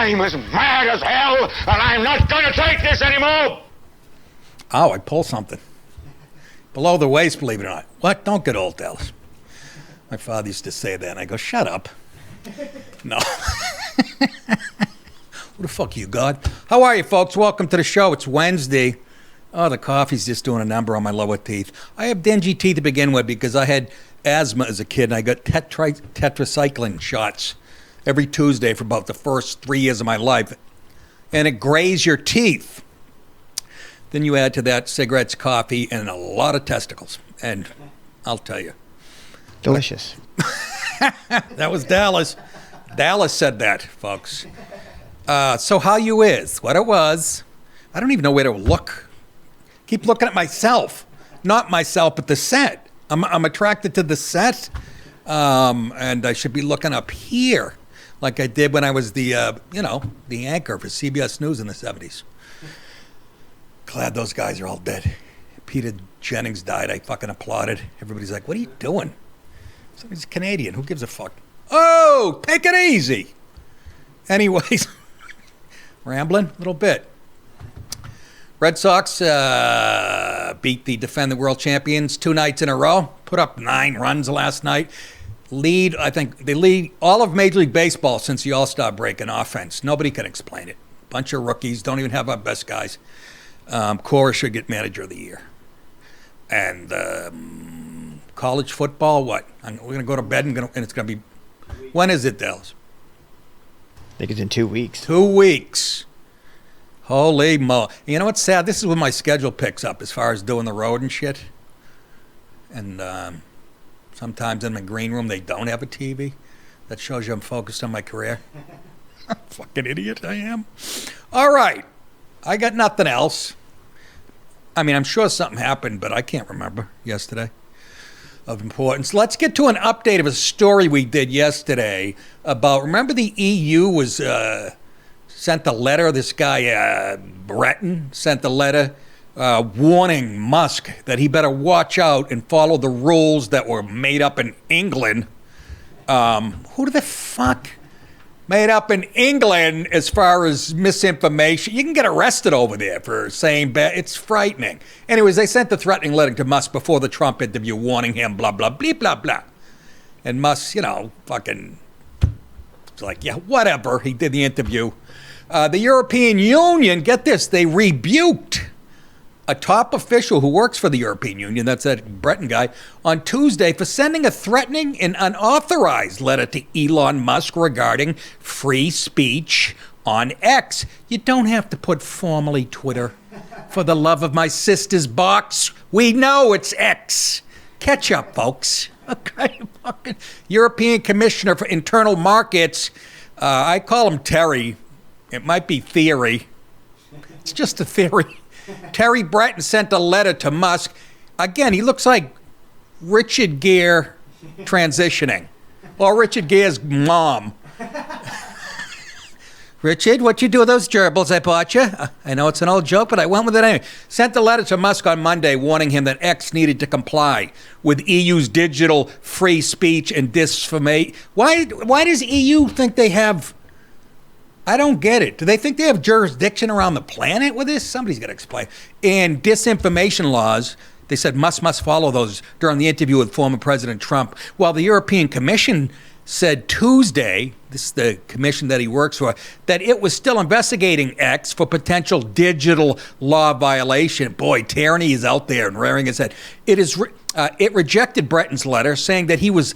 I'm as mad as hell, and I'm not going to take this anymore. Oh, I pulled something. Below the waist, believe it or not. What? Don't get old, Dallas. My father used to say that, and I go, shut up. No. Who the fuck are you, God? How are you, folks? Welcome to the show. It's Wednesday. Oh, the coffee's just doing a number on my lower teeth. I have dingy teeth to begin with because I had asthma as a kid, and I got tetracycline shots every Tuesday for about the first 3 years of my life. And it grays your teeth. Then you add to that cigarettes, coffee, and a lot of testicles. And I'll tell you. Delicious. That was Dallas. Dallas said that, folks. So how you is? What it was. I don't even know where to look. Keep looking at myself. Not myself, but the set. I'm attracted to the set. And I should be looking up here like I did when I was the anchor for CBS News in the 70s. Glad those guys are all dead. Peter Jennings died. I fucking applauded. Everybody's like, what are you doing? He's Canadian. Who gives a fuck? Oh, take it easy. Anyways, rambling a little bit. Red Sox beat the defending world champions 2 nights in a row. Put up 9 runs last night. They lead all of Major League Baseball since the All-Star break in offense. Nobody can explain it. Bunch of rookies. Don't even have our best guys. Cora should get manager of the year. And college football, what? We're going to go to bed and it's going to be... When is it, Dallas? I think it's in 2 weeks. 2 weeks. Holy mo! You know what's sad? This is when my schedule picks up as far as doing the road and shit. And sometimes in the green room they don't have a TV. That shows you I'm focused on my career. Fucking idiot I am. All right. I got nothing else. I mean, I'm sure something happened, but I can't remember yesterday of importance. Let's get to an update of a story we did yesterday about, remember the EU was sent a letter, this guy Breton sent a letter warning Musk that he better watch out and follow the rules that were made up in England. Who the fuck made up in England as far as misinformation? You can get arrested over there for saying bad. It's frightening. Anyways, they sent the threatening letter to Musk before the Trump interview warning him, blah, blah, blah, blah, blah. And Musk, fucking, it's like, yeah, whatever. He did the interview. The European Union, get this, they rebuked a top official who works for the European Union, that's that Breton guy, on Tuesday for sending a threatening and unauthorized letter to Elon Musk regarding free speech on X. You don't have to put formerly Twitter. For the love of my sister's box, we know it's X. Catch up, folks. Okay, fucking European Commissioner for Internal Markets. I call him Terry. It might be theory. It's just a theory. Terry Breton sent a letter to Musk. Again, he looks like Richard Gere transitioning. Or Richard Gere's mom. Richard, what you do with those gerbils I bought you? I know it's an old joke, but I went with it anyway. Sent a letter to Musk on Monday warning him that X needed to comply with EU's digital free speech and disinformation. Why does EU think they have... I don't get it. Do they think they have jurisdiction around the planet with this? Somebody's got to explain. And disinformation laws, they said must follow those during the interview with former President Trump. While the European Commission said Tuesday, this is the commission that he works for, that it was still investigating X for potential digital law violation. Boy, tyranny is out there and rearing its head. It rejected Breton's letter saying that he was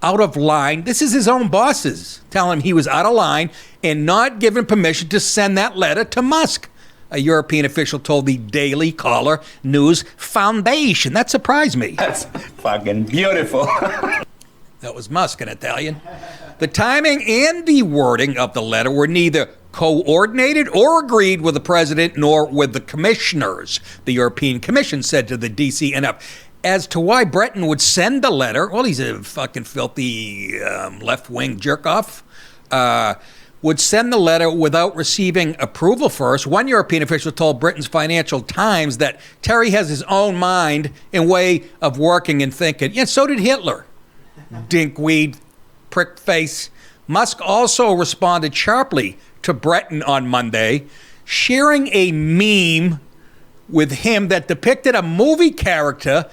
out of line. This is his own bosses telling him he was out of line and not given permission to send that letter to Musk. A European official told the Daily Caller News Foundation. That surprised me. That's fucking beautiful. That was Musk in Italian. The timing and the wording of the letter were neither coordinated or agreed with the president nor with the commissioners, the European Commission said to the DCNF. As to why Breton would send the letter, well, he's a fucking filthy left-wing jerk-off, would send the letter without receiving approval first. One European official told Britain's Financial Times that Terry has his own mind and way of working and thinking. Yeah, so did Hitler. Dinkweed, prick face. Musk also responded sharply to Breton on Monday, sharing a meme with him that depicted a movie character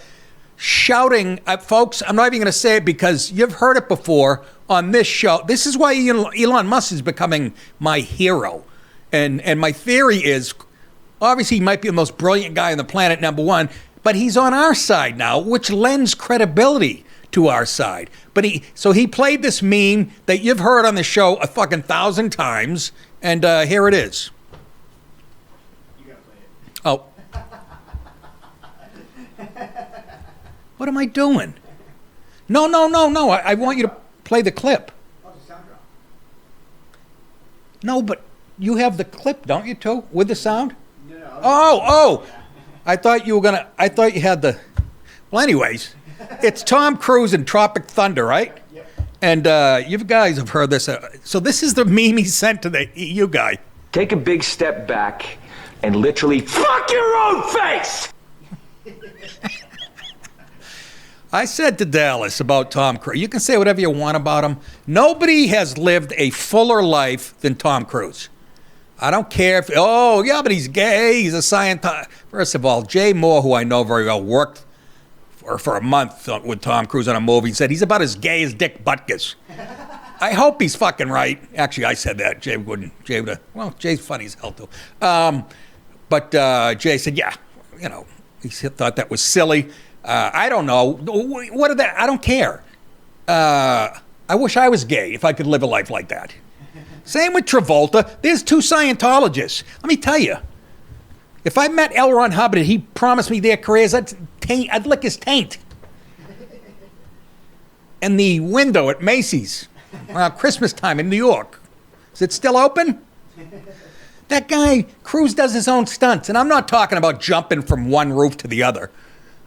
shouting at folks. I'm not even going to say it because you've heard it before on this show. This is why Elon Musk is becoming my hero. And my theory is, obviously he might be the most brilliant guy on the planet, number one, but he's on our side now, which lends credibility to our side. But he played this meme that you've heard on the show a fucking 1,000 times, and here it is. You gotta play it. Oh. What am I doing? No. I want you to play the clip. Oh, the sound drop. No, but you have the clip, don't you, too, with the sound? No. Oh. I thought you had the... Well, anyways, it's Tom Cruise in Tropic Thunder, right? Yep. And you guys have heard this. So this is the meme he sent to the EU guy. Take a big step back and literally fuck your own face! I said to Dallas about Tom Cruise, you can say whatever you want about him. Nobody has lived a fuller life than Tom Cruise. I don't care if, but he's gay, he's a Scientologist. First of all, Jay Moore, who I know very well, worked for a month with Tom Cruise on a movie. He said he's about as gay as Dick Butkus. I hope he's fucking right. Actually, I said that. Jay wouldn't. Jay's funny as hell, too. But Jay said, he thought that was silly. I don't know. What are that? I don't care. I wish I was gay if I could live a life like that. Same with Travolta. There's 2 Scientologists. Let me tell you, if I met L. Ron Hubbard and he promised me their careers, I'd lick his taint. And the window at Macy's around Christmas time in New York. Is it still open? That guy, Cruise, does his own stunts. And I'm not talking about jumping from one roof to the other.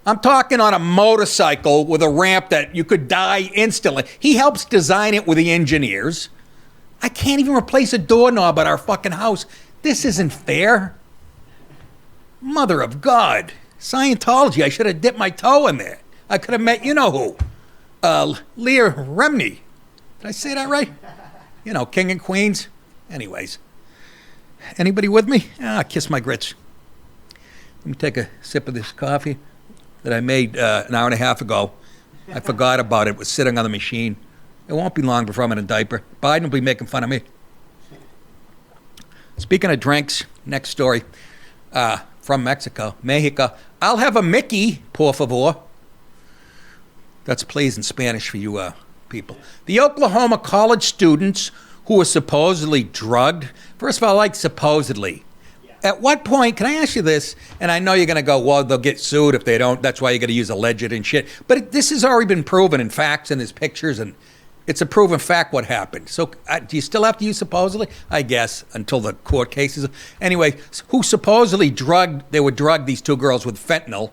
I'm talking on a motorcycle with a ramp that you could die instantly. He helps design it with the engineers. I can't even replace a doorknob at our fucking house. This isn't fair. Mother of God. Scientology, I should have dipped my toe in there. I could have met you-know-who. Leah Remini. Did I say that right? King and Queens. Anyways. Anybody with me? Kiss my grits. Let me take a sip of this coffee that I made an hour and a half ago. I forgot about it. It was sitting on the machine. It won't be long before I'm in a diaper. Biden will be making fun of me. Speaking of drinks, next story from Mexico. I'll have a Mickey, por favor. That's please in Spanish for you people. The Oklahoma college students who were supposedly drugged. First of all, I like supposedly. At what point, can I ask you this, and I know you're going to go, well, they'll get sued if they don't, that's why you got to use alleged and shit, but this has already been proven in facts and there's pictures, and it's a proven fact what happened. So do you still have to use supposedly? I guess, until the court cases. Anyway, who supposedly they were drugged, these 2 girls, with fentanyl,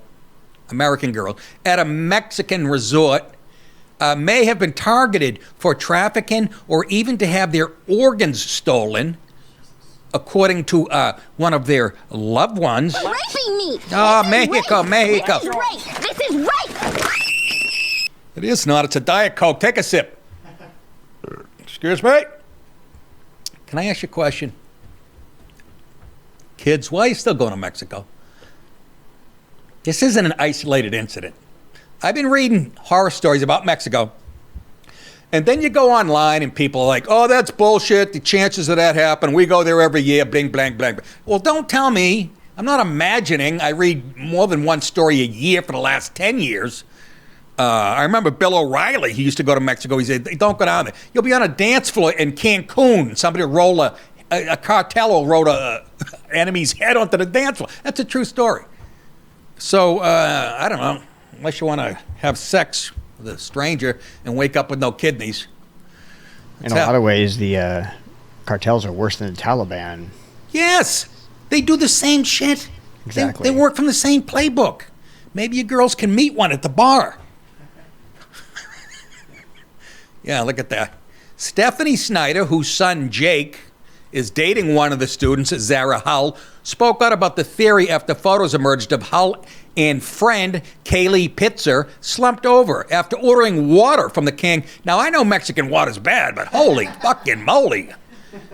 American girls, at a Mexican resort, may have been targeted for trafficking or even to have their organs stolen, according to one of their loved ones. Raping me! Oh, Mexico. This is rape! This is rape! It is not. It's a Diet Coke. Take a sip. Excuse me? Can I ask you a question? Kids, why are you still going to Mexico? This isn't an isolated incident. I've been reading horror stories about Mexico. And then you go online and people are like, oh, that's bullshit. The chances of that happen. We go there every year. Bling, blang, blang. Well, don't tell me. I'm not imagining. I read more than one story a year for the last 10 years. I remember Bill O'Reilly. He used to go to Mexico. He said, don't go down there. You'll be on a dance floor in Cancun. Somebody will roll a cartel will roll a enemy's head onto the dance floor. That's a true story. So, I don't know. Unless you want to have sex with a stranger and wake up with no kidneys. In a lot of ways, the cartels are worse than the Taliban. Yes. They do the same shit. Exactly. They work from the same playbook. Maybe you girls can meet one at the bar. Yeah, look at that. Stephanie Snyder, whose son Jake is dating one of the students, Zara Hull, spoke out about the theory after photos emerged of Hull and friend Kaylee Pitzer slumped over after ordering water from the king. Now, I know Mexican water's bad, but holy fucking moly.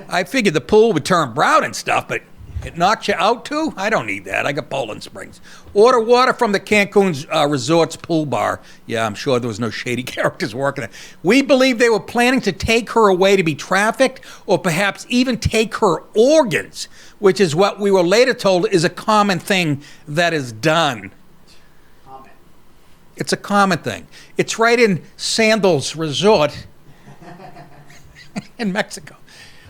I figured the pool would turn brown and stuff, but it knocks you out too? I don't need that. I got Poland Springs. Order water from the Cancun's Resorts pool bar. Yeah, I'm sure there was no shady characters working there. We believe they were planning to take her away to be trafficked or perhaps even take her organs, which is what we were later told is a common thing that is done. It's a common thing. It's right in Sandals Resort in Mexico.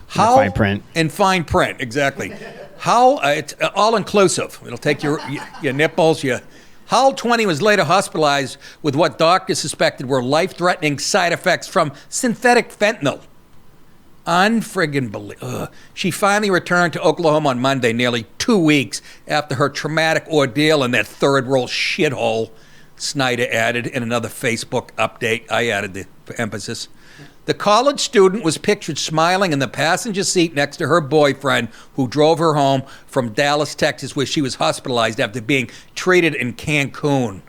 How, in fine print. In fine print, exactly. How it's all inclusive. It'll take your nipples. Hull 20 was later hospitalized with what doctors suspected were life-threatening side effects from synthetic fentanyl. Unfriggin' believable. She finally returned to Oklahoma on Monday, nearly 2 weeks after her traumatic ordeal in that third world shithole. Snyder added in another Facebook update. I added the emphasis. The college student was pictured smiling in the passenger seat next to her boyfriend, who drove her home from Dallas, Texas, where she was hospitalized after being treated in Cancun.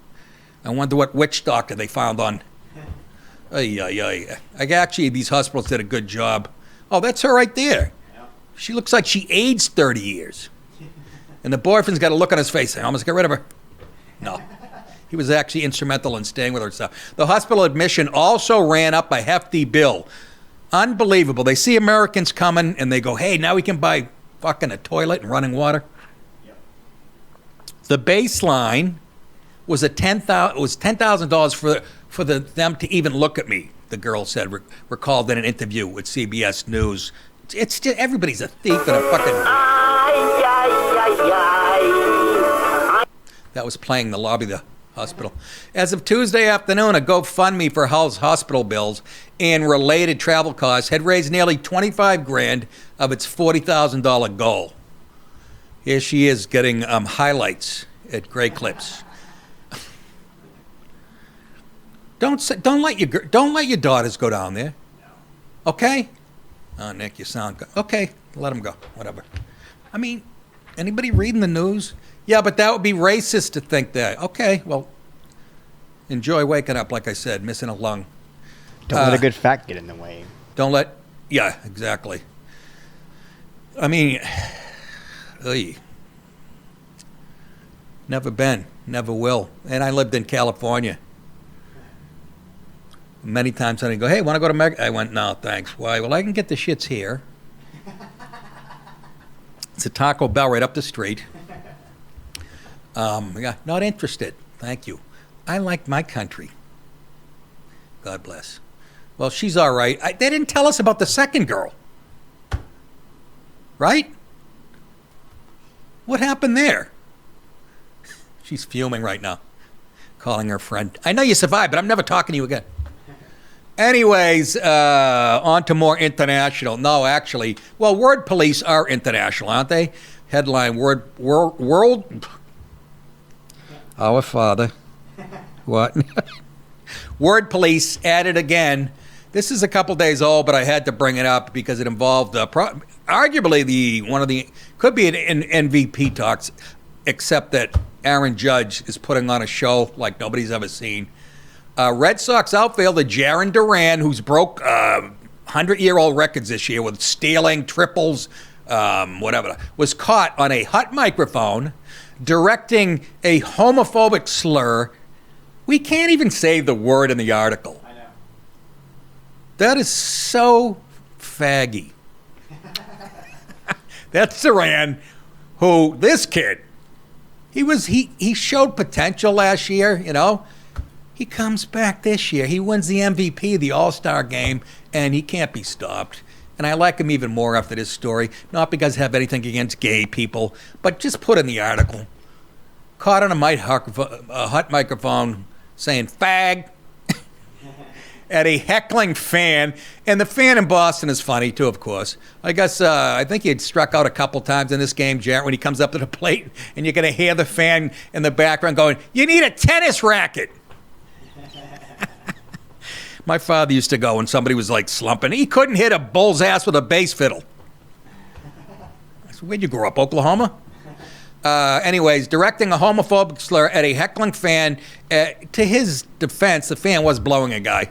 I wonder what witch doctor they found on. Actually, these hospitals did a good job. Oh, that's her right there. She looks like she aged 30 years. And the boyfriend's got a look on his face. I almost got rid of her. No. He was actually instrumental in staying with her stuff. The hospital admission also ran up a hefty bill. Unbelievable. They see Americans coming and they go, hey, now we can buy fucking a toilet and running water. Yep. The baseline was $10,000 for them to even look at me, the girl said, recalled in an interview with CBS News. It's just, everybody's a thief and a fucking... That was playing in the lobby of the hospital. As of Tuesday afternoon, a GoFundMe for Hull's hospital bills and related travel costs had raised nearly $25,000 of its $40,000 goal. Here she is getting highlights at Great Clips. Don't let your daughters go down there. Okay? Oh, Nick, you sound good. Okay, let them go. Whatever. I mean, anybody reading the news? Yeah, but that would be racist to think that. Okay, well, enjoy waking up, like I said, missing a lung. Don't let a good fact get in the way. Yeah, exactly. I mean, never been, never will. And I lived in California. Many times I go, hey, want to go to Mexico? I went, no, thanks. Why? Well, I can get the shits here. It's a Taco Bell right up the street. Yeah, not interested. Thank you. I like my country. God bless. Well, she's all right. They didn't tell us about the second girl. Right? What happened there? She's fuming right now, calling her friend. I know you survived, but I'm never talking to you again. Anyways, on to more international. No, actually, well, word police are international, aren't they? Headline, world. Our Father. What? Word police added again. This is a couple days old, but I had to bring it up because it involved arguably could be an MVP talks, except that Aaron Judge is putting on a show like nobody's ever seen. Red Sox outfielder Jaron Durant, who's broke 100-year-old records this year with stealing, triples, whatever, was caught on a hot microphone directing a homophobic slur. We can't even say the word in the article. I know. That is so faggy. That's Duran, who, this kid, he showed potential last year, you know. He comes back this year. He wins the MVP, the All-Star game, and he can't be stopped. And I like him even more after this story, not because I have anything against gay people, but just put in the article. Caught on a hot microphone saying fag at a heckling fan. And the fan in Boston is funny, too, of course. I guess I think he had struck out a couple times in this game, Jarrett, when he comes up to the plate, and you're going to hear the fan in the background going, "You need a tennis racket." My father used to go when somebody was like slumping. He couldn't hit a bull's ass with a bass fiddle. I said, where'd you grow up, Oklahoma? Anyways, directing a homophobic slur at a heckling fan. To his defense, the fan was blowing a guy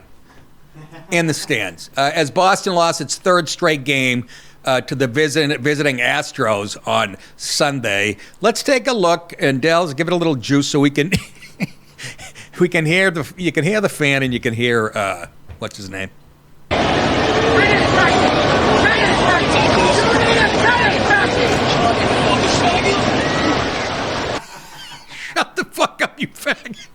in the stands. As Boston lost its third straight game, to the visiting Astros on Sunday. Let's take a look, and Dell's give it a little juice so we can you can hear the fan and you can hear what's his name. Shut the fuck up, you faggot.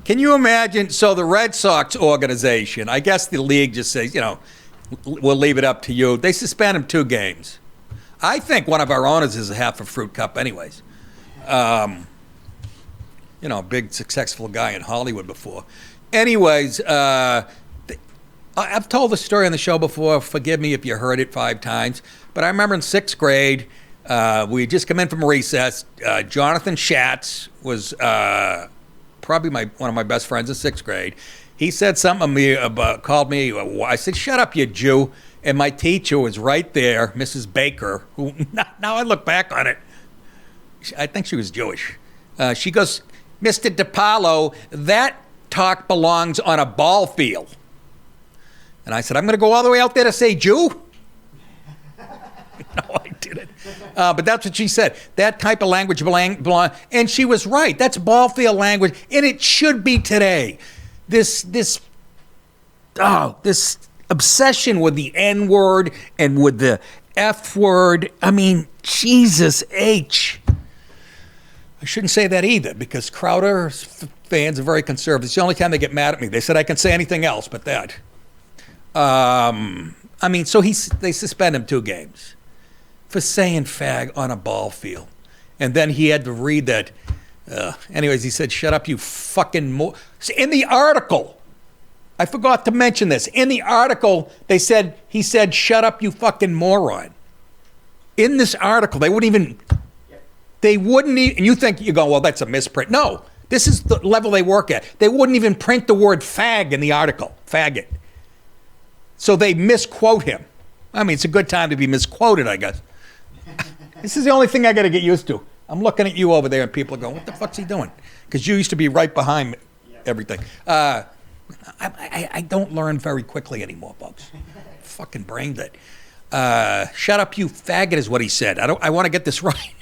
Can you imagine? So the Red Sox organization, I guess the league just says, we'll leave it up to you. They suspend him 2 games. I think one of our owners is a half a fruit cup anyways. Big successful guy in Hollywood before. Anyways, I've told the story on the show before. Forgive me if you heard it 5 times. But I remember in 6th grade, we had just come in from recess. Jonathan Schatz was probably one of my best friends in 6th grade. He said something to me called me. I said, "Shut up, you Jew." And my teacher was right there, Mrs. Baker, who now I look back on it, I think she was Jewish. She goes, "Mr. DiPaolo, that talk belongs on a ball field." And I said, "I'm going to go all the way out there to say Jew?" No, I didn't. But that's what she said. That type of language belong. And she was right. That's ball field language, and it should be today. This obsession with the N-word and with the F-word. I mean, Jesus H. I shouldn't say that either, because Crowder fans are very conservative. It's the only time they get mad at me. They said I can say anything else but that. So they suspend him 2 games for saying fag on a ball field. And then he had to read that. Anyways, he said, "Shut up, you fucking..." In the article, I forgot to mention this. In the article, he said, "Shut up, you fucking moron." In this article, they wouldn't even, and you think, you go, well, that's a misprint. No, this is the level they work at. They wouldn't even print the word fag in the article, faggot. So they misquote him. I mean, it's a good time to be misquoted, I guess. This is the only thing I got to get used to. I'm looking at you over there, and people are going, "What the fuck's he doing?" Because you used to be right behind everything. I don't learn very quickly anymore, folks. Fucking brain dead. "Shut up, you faggot," is what he said. I want to get this right.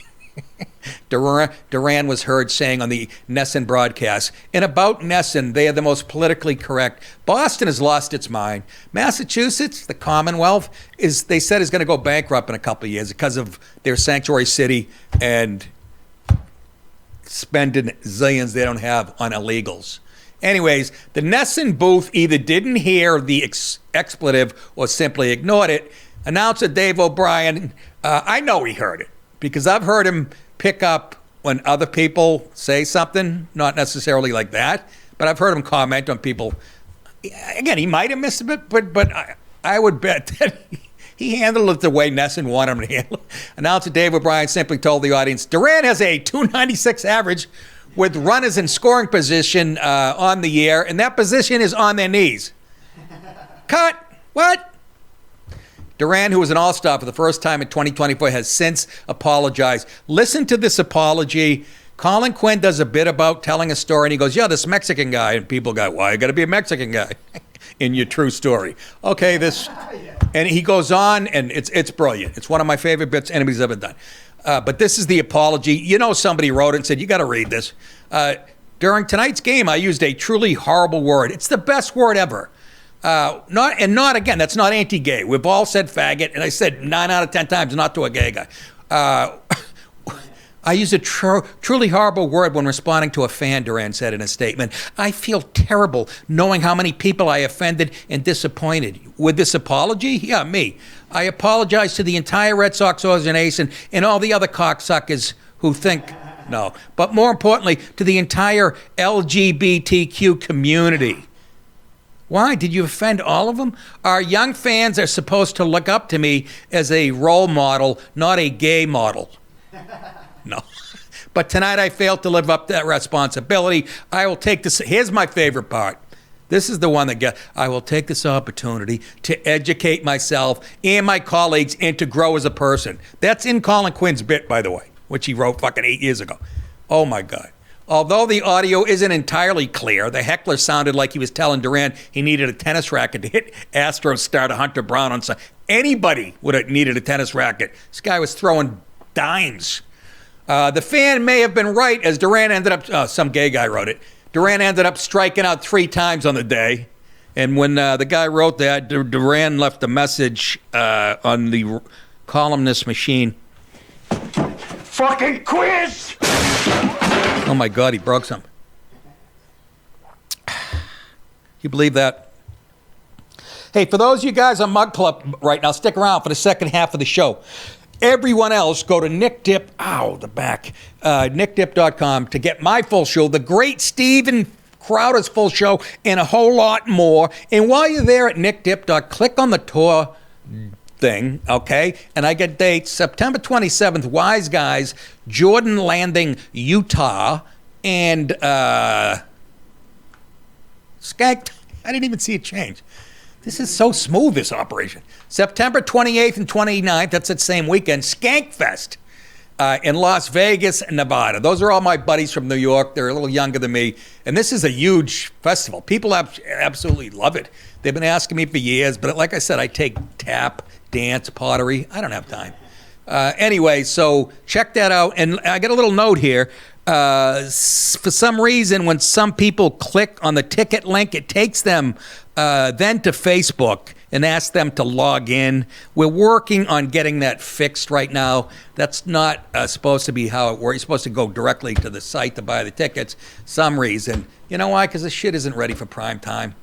Duran was heard saying on the Nesson broadcast, and about Nesson, they are the most politically correct. Boston has lost its mind. Massachusetts, the Commonwealth, they said is going to go bankrupt in a couple of years because of their sanctuary city and spending zillions they don't have on illegals. Anyways, the Nesson booth either didn't hear the expletive or simply ignored it. Announcer Dave O'Brien, I know he heard it, because I've heard him pick up when other people say something, not necessarily like that, but I've heard him comment on people. Again, he might have missed a bit, but I would bet that he handled it the way Nesson wanted him to handle it. Announcer Dave O'Brien simply told the audience, "Durant has a .296 average with runners in scoring position on the year, and that position is on their knees." Cut. What? Durant, who was an all-star for the first time in 2024, has since apologized. Listen to this apology. Colin Quinn does a bit about telling a story, and he goes, "Yeah, this Mexican guy." And people go, "Why you got to be a Mexican guy in your true story?" Okay, and he goes on, and it's brilliant. It's one of my favorite bits anybody's ever done. But this is the apology. Somebody wrote it and said, "You got to read this." "During tonight's game, I used a truly horrible word. It's the best word ever. Not again, that's not anti-gay. We've all said faggot, and I said 9 out of 10 times not to a gay guy. I use a truly horrible word when responding to a fan," Durant said in a statement. "I feel terrible knowing how many people I offended and disappointed. With this apology, yeah, me. I apologize to the entire Red Sox organization and all the other cocksuckers who think..." No, but more importantly, to the entire LGBTQ community. Why? Did you offend all of them? Our young fans are supposed to look up to me as a role model, not a gay model. No. But tonight I failed to live up to that responsibility. I will take this. Here's my favorite part. This is the one that I will take this opportunity to educate myself and my colleagues and to grow as a person. That's in Colin Quinn's bit, by the way, which he wrote fucking 8 years ago. Oh, my God. Although the audio isn't entirely clear, the heckler sounded like he was telling Durant he needed a tennis racket to hit Astros starter Hunter Brown on Sunday. Anybody would have needed a tennis racket. This guy was throwing dimes. The fan may have been right, as Durant ended up, some gay guy wrote it, Durant ended up striking out 3 times on the day. And when the guy wrote that, Durant left a message on the columnist machine. Fucking quiz! Oh my God, he broke some. You believe that? Hey, for those of you guys on Mug Club right now, stick around for the second half of the show. Everyone else, go to nickdip.com to get my full show, the great Steven Crowder's full show, and a whole lot more. And while you're there at nickdip.com, click on the tour thing, okay? And I get dates, September 27th, Wise Guys, Jordan Landing, Utah, and Skank. I didn't even see it change. This is so smooth, this operation. September 28th and 29th, that's that same weekend, Skankfest in Las Vegas, Nevada. Those are all my buddies from New York. They're a little younger than me. And this is a huge festival. People absolutely love it. They've been asking me for years, but like I said, I take tap, dance, pottery. I don't have time. Anyway, so check that out. And I got a little note here. For some reason, when some people click on the ticket link, it takes them then to Facebook and asks them to log in. We're working on getting that fixed right now. That's not supposed to be how it works. You're supposed to go directly to the site to buy the tickets. Some reason. You know why? Because the shit isn't ready for prime time.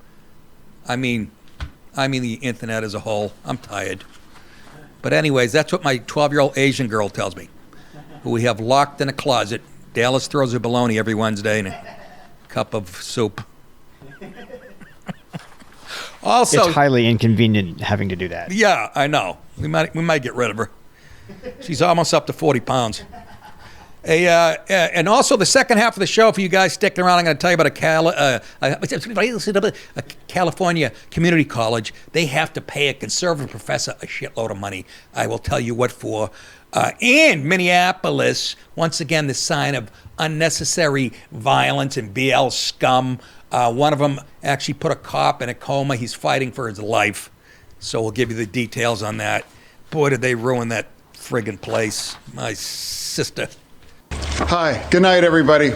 I mean the internet as a whole. I'm tired. But anyways, that's what my 12-year-old Asian girl tells me, who we have locked in a closet. Dallas throws her bologna every Wednesday and a cup of soup. Also, it's highly inconvenient having to do that. Yeah, I know. We might get rid of her. She's almost up to 40 pounds. And also the second half of the show, for you guys sticking around, I'm going to tell you about a California community college. They have to pay a conservative professor a shitload of money. I will tell you what for. And Minneapolis, once again, the sign of unnecessary violence and BL scum. One of them actually put a cop in a coma. He's fighting for his life. So we'll give you the details on that. Boy, did they ruin that friggin' place. My sister. Hi, good night, everybody.